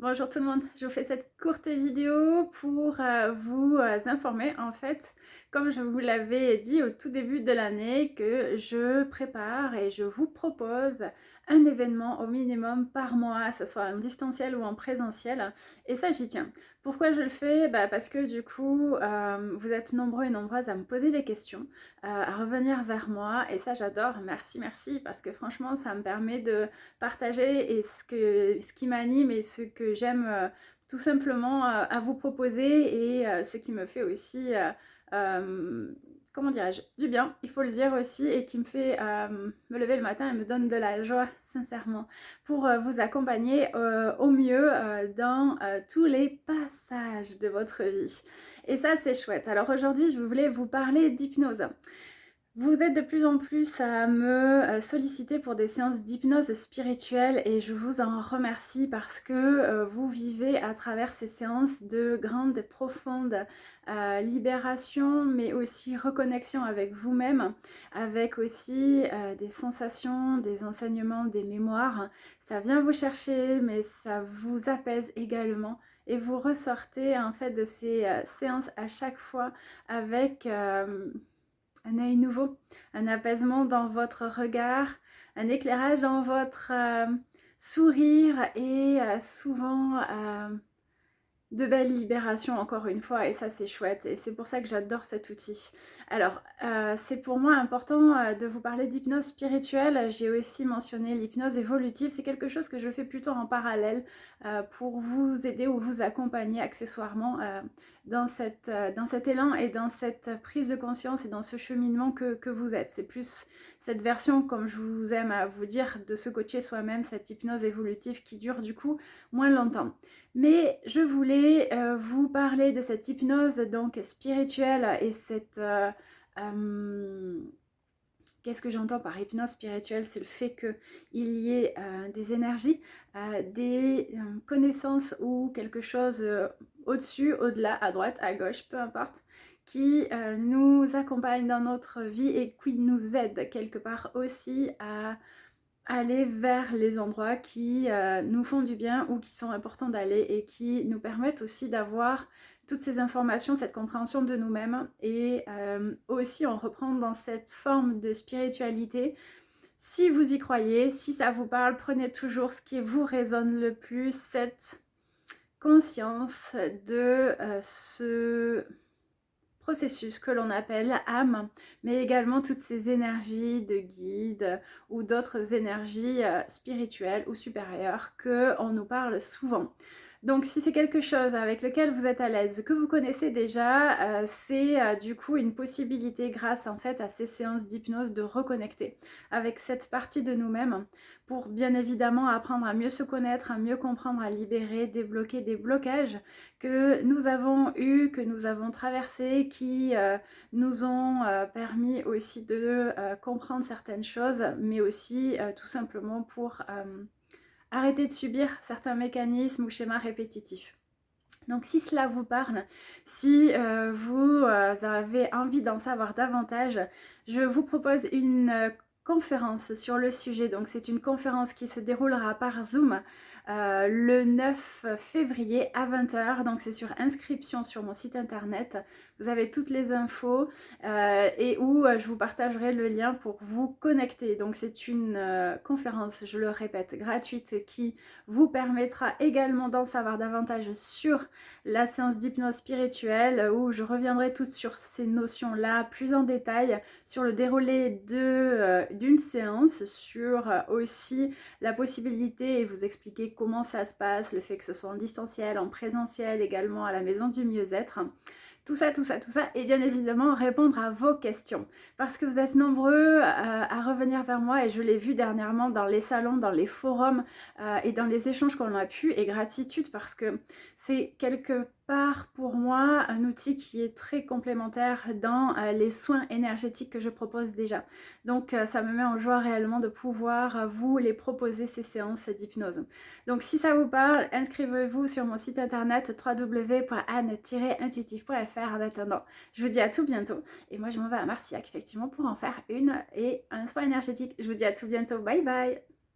Bonjour tout le monde, je vous fais cette courte vidéo pour vous informer en fait, comme je vous l'avais dit au tout début de l'année, que je prépare et je vous propose un événement au minimum par mois, que ce soit en distanciel ou en présentiel, et ça j'y tiens. Pourquoi je le fais? Parce que du coup, vous êtes nombreux et nombreuses à me poser des questions, à revenir vers moi, et ça j'adore, merci, merci, parce que franchement ça me permet de partager et ce qui m'anime et ce que j'aime tout simplement à vous proposer et ce qui me fait aussi, euh, comment dirais-je, du bien, il faut le dire aussi, et qui me fait me lever le matin et me donne de la joie, sincèrement, pour vous accompagner au mieux dans tous les passages de votre vie. Et ça, c'est chouette. Alors aujourd'hui, je voulais vous parler d'hypnose. Vous êtes de plus en plus à me solliciter pour des séances d'hypnose spirituelle et je vous en remercie parce que vous vivez à travers ces séances de grandes et profondes libérations, mais aussi reconnexion avec vous-même, avec aussi des sensations, des enseignements, des mémoires. Ça vient vous chercher, mais ça vous apaise également. Et vous ressortez en fait de ces séances à chaque fois avec un œil nouveau, un apaisement dans votre regard, un éclairage dans votre sourire et souvent de belles libérations encore une fois, et ça c'est chouette et c'est pour ça que j'adore cet outil. Alors c'est pour moi important de vous parler d'hypnose spirituelle. J'ai aussi mentionné l'hypnose évolutive, c'est quelque chose que je fais plutôt en parallèle pour vous aider ou vous accompagner accessoirement dans cet élan et dans cette prise de conscience et dans ce cheminement que vous êtes. C'est plus cette version, comme je vous aime à vous dire, de se coacher soi-même, cette hypnose évolutive qui dure du coup moins longtemps. Mais je voulais vous parler de cette hypnose donc spirituelle et cette... qu'est-ce que j'entends par hypnose spirituelle? C'est le fait qu'il y ait des énergies, des connaissances ou quelque chose au-dessus, au-delà, à droite, à gauche, peu importe, qui nous accompagne dans notre vie et qui nous aide quelque part aussi à aller vers les endroits qui nous font du bien ou qui sont importants d'aller et qui nous permettent aussi d'avoir toutes ces informations, cette compréhension de nous-mêmes et aussi on reprend dans cette forme de spiritualité. Si vous y croyez, si ça vous parle, prenez toujours ce qui vous résonne le plus, cette conscience de ce processus que l'on appelle âme, mais également toutes ces énergies de guide ou d'autres énergies spirituelles ou supérieures qu'on nous parle souvent. Donc si c'est quelque chose avec lequel vous êtes à l'aise, que vous connaissez déjà, c'est du coup une possibilité grâce en fait à ces séances d'hypnose de reconnecter avec cette partie de nous-mêmes pour bien évidemment apprendre à mieux se connaître, à mieux comprendre, à libérer, débloquer des blocages que nous avons eus, que nous avons traversés, qui nous ont permis aussi de comprendre certaines choses, mais aussi tout simplement pour arrêter de subir certains mécanismes ou schémas répétitifs. Donc si cela vous parle, si vous avez envie d'en savoir davantage, je vous propose une conférence sur le sujet. Donc c'est une conférence qui se déroulera par Zoom le 9 février à 20h. Donc c'est sur inscription sur mon site internet. Vous avez toutes les infos et où je vous partagerai le lien pour vous connecter. Donc c'est une conférence, je le répète, gratuite qui vous permettra également d'en savoir davantage sur la séance d'hypnose spirituelle où je reviendrai toutes sur ces notions-là plus en détail, sur le déroulé d'une séance, sur aussi la possibilité et vous expliquer comment ça se passe, le fait que ce soit en distanciel, en présentiel également à la maison du mieux-être. Tout ça, tout ça, tout ça, et bien évidemment répondre à vos questions. Parce que vous êtes nombreux à revenir vers moi, et je l'ai vu dernièrement dans les salons, dans les forums et dans les échanges qu'on a pu, et gratitude parce que c'est quelque part pour moi un outil qui est très complémentaire dans les soins énergétiques que je propose déjà. Donc ça me met en joie réellement de pouvoir vous les proposer ces séances d'hypnose. Donc si ça vous parle, inscrivez-vous sur mon site internet www.anne-intuitive.fr. En attendant, je vous dis à tout bientôt. Et moi je m'en vais à Marciac effectivement pour en faire une et un soin énergétique. Je vous dis à tout bientôt. Bye bye.